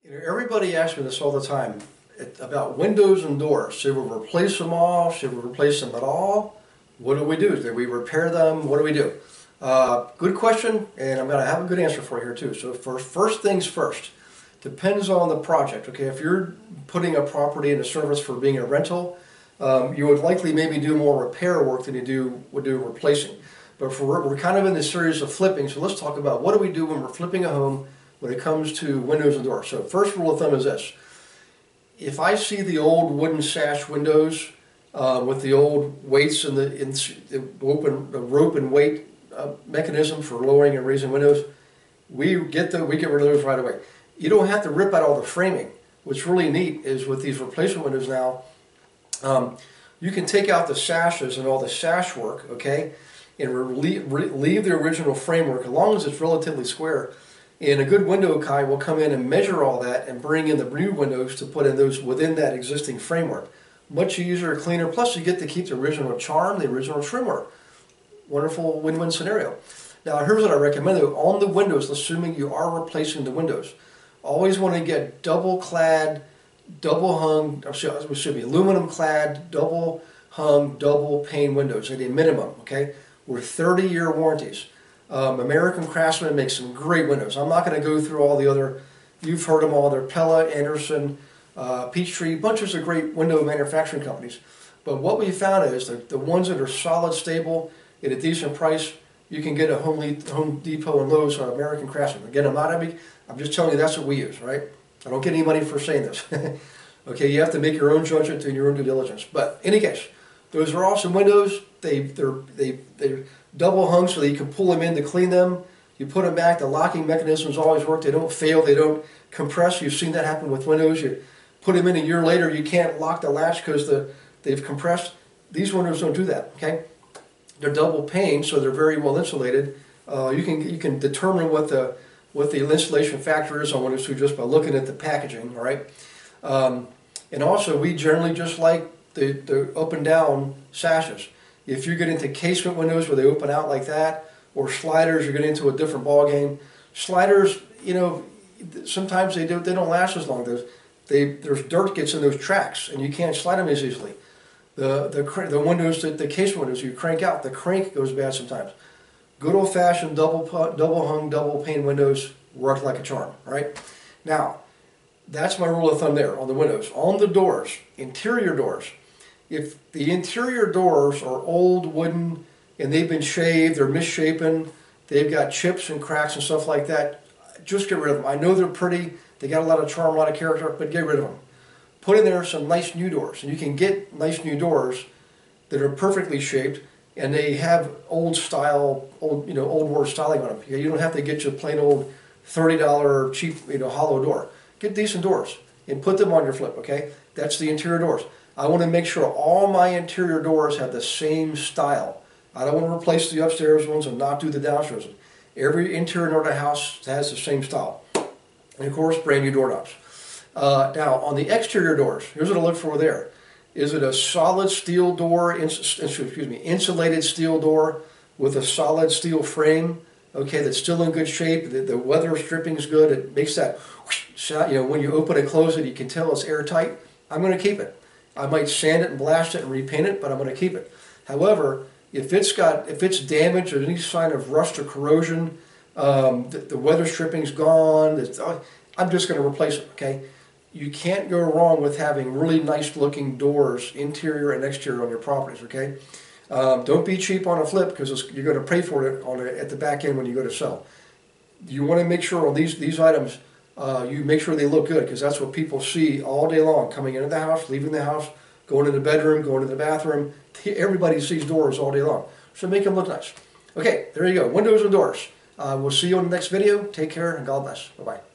Everybody asks me this all the time about windows and doors. Should we replace them all? Should we replace them at all? What do we do? Do we repair them? What do we do? Good question, and I'm going to have a good answer for you here too. So first things first, depends on the project. Okay, if you're putting a property into service for being a rental, you would likely maybe do more repair work than you would do replacing. But we're kind of in this series of flipping, so let's talk about what do we do when we're flipping a home when it comes to windows and doors. So first rule of thumb is this. If I see the old wooden sash windows with the old weights and the rope and weight mechanism for lowering and raising windows, we get rid of those right away. You don't have to rip out all the framing. What's really neat is with these replacement windows now, you can take out the sashes and all the sash work, okay, and leave the original framework as long as it's relatively square. And a good window guy will come in and measure all that and bring in the new windows to put in those within that existing framework. Much easier, cleaner, plus you get to keep the original charm, the original trim work. Wonderful win-win scenario. Now here's what I recommend though. On the windows, assuming you are replacing the windows, always want to get double clad, double hung, aluminum clad, double hung, double pane windows at a minimum, okay, with 30-year warranties. American Craftsman makes some great windows. I'm not going to go through all the other, you've heard them all, they're Pella, Anderson, Peachtree, bunches of great window manufacturing companies. But what we found is that the ones that are solid, stable, at a decent price, you can get at Home Depot and Lowe's or American Craftsman. Again, I'm just telling you that's what we use, right? I don't get any money for saying this. Okay, you have to make your own judgment and your own due diligence. But in any case, those are awesome windows. They're double hung so that you can pull them in to clean them. You put them back, the locking mechanisms always work. They don't fail, they don't compress. You've seen that happen with windows. You put them in a year later, you can't lock the latch because they've compressed. These windows don't do that, okay? They're double pane, so they're very well insulated. You can determine what the insulation factor is on windows too just by looking at the packaging, all right? And also, we generally just like the up and down sashes. If you get into casement windows where they open out like that, or sliders, you're getting into a different ball game. Sliders, you know, sometimes they don't last as long. There's dirt gets in those tracks, and you can't slide them as easily. The windows, the casement windows, you crank out, the crank goes bad sometimes. Good old-fashioned double hung, double pane windows work like a charm, right? Now, that's my rule of thumb there on the windows. On the doors, interior doors. If the interior doors are old wooden and they've been shaved, they're misshapen, they've got chips and cracks and stuff like that, just get rid of them. I know they're pretty, they got a lot of charm, a lot of character, but get rid of them. Put in there some nice new doors, and you can get nice new doors that are perfectly shaped and they have old style, old world styling on them. You don't have to get your plain old $30 cheap hollow door. Get decent doors and put them on your flip, okay? That's the interior doors. I want to make sure all my interior doors have the same style. I don't want to replace the upstairs ones and not do the downstairs ones. Every interior door of the house has the same style. And of course, brand new doorknobs. Now, on the exterior doors, here's what I look for there. Is it a solid steel door, insulated steel door with a solid steel frame, okay, that's still in good shape, the weather stripping is good, it makes that sound, when you open and close it, you can tell it's airtight. I'm going to keep it. I might sand it and blast it and repaint it, but I'm going to keep it. However, if it's damaged or any sign of rust or corrosion, the weather stripping's gone, I'm just going to replace it, okay? You can't go wrong with having really nice looking doors, interior and exterior, on your properties, okay? Don't be cheap on a flip because you're going to pay for it at the back end when you go to sell. You want to make sure on these items, you make sure they look good, because that's what people see all day long, coming into the house, leaving the house, going to the bedroom, going to the bathroom. Everybody sees doors all day long. So make them look nice. Okay, there you go. Windows and doors. We'll see you in the next video. Take care and God bless. Bye-bye.